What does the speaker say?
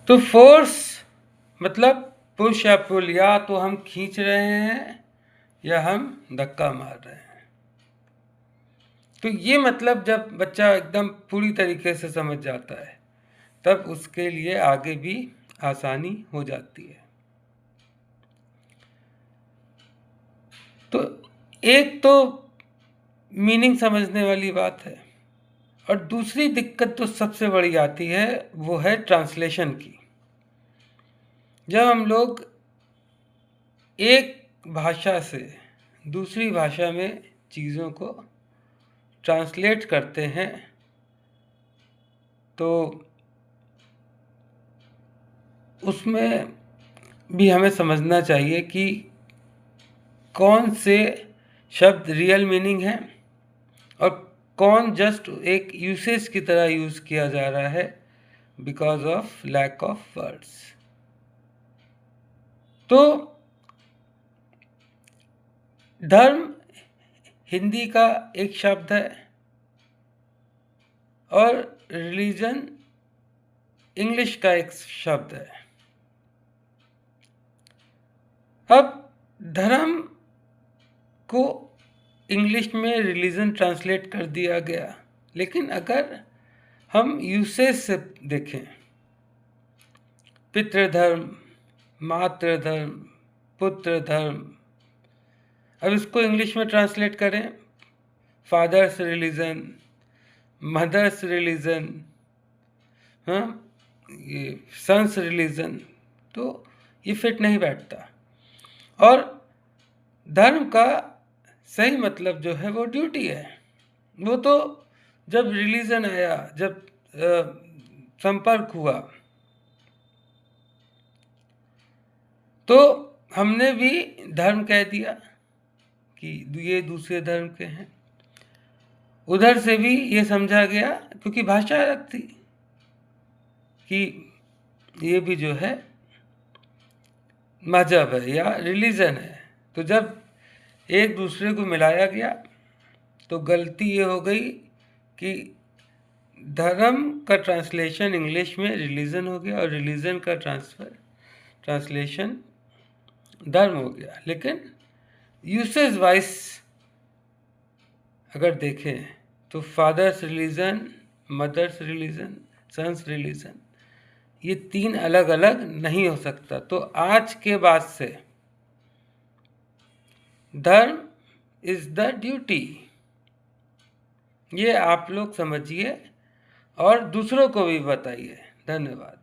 तो फोर्स मतलब पुश या पुल, या तो हम खींच रहे हैं या हम धक्का मार रहे हैं। तो ये मतलब जब बच्चा एकदम पूरी तरीके से समझ जाता है तब उसके लिए आगे भी आसानी हो जाती है। तो एक तो मीनिंग समझने वाली बात है, और दूसरी दिक्कत तो सबसे बड़ी आती है वो है ट्रांसलेशन की। जब हम लोग एक भाषा से दूसरी भाषा में चीज़ों को ट्रांसलेट करते हैं तो उसमें भी हमें समझना चाहिए कि कौन से शब्द रियल मीनिंग हैं और कौन जस्ट एक यूसेज की तरह यूज़ किया जा रहा है because of lack of words. तो धर्म हिंदी का एक शब्द है और रिलीजन इंग्लिश का एक शब्द है। अब धर्म को इंग्लिश में रिलीजन ट्रांसलेट कर दिया गया, लेकिन अगर हम यूसेज से देखें, पितृधर्म, मातृधर्म, पुत्र धर्म, अब इसको इंग्लिश में ट्रांसलेट करें, फादर्स रिलीजन, मदर्स रिलीजन, हाँ, ये सन्स रिलीजन, तो ये फिट नहीं बैठता। और धर्म का सही मतलब जो है वो ड्यूटी है। वो तो जब रिलीजन आया, जब संपर्क हुआ, तो हमने भी धर्म कह दिया कि ये दूसरे धर्म के हैं। उधर से भी ये समझा गया, क्योंकि भाषा अलग थी, कि ये भी जो है मजहब है या रिलीजन है। तो जब एक दूसरे को मिलाया गया तो गलती ये हो गई कि धर्म का ट्रांसलेशन इंग्लिश में रिलीजन हो गया और रिलीजन का ट्रांसलेशन धर्म हो गया। लेकिन यूसेज वाइज अगर देखें तो father's religion, mother's religion, son's religion, ये तीन अलग अलग नहीं हो सकता। तो आज के बाद से धर्म इज द ड्यूटी, ये आप लोग समझिए और दूसरों को भी बताइए। धन्यवाद।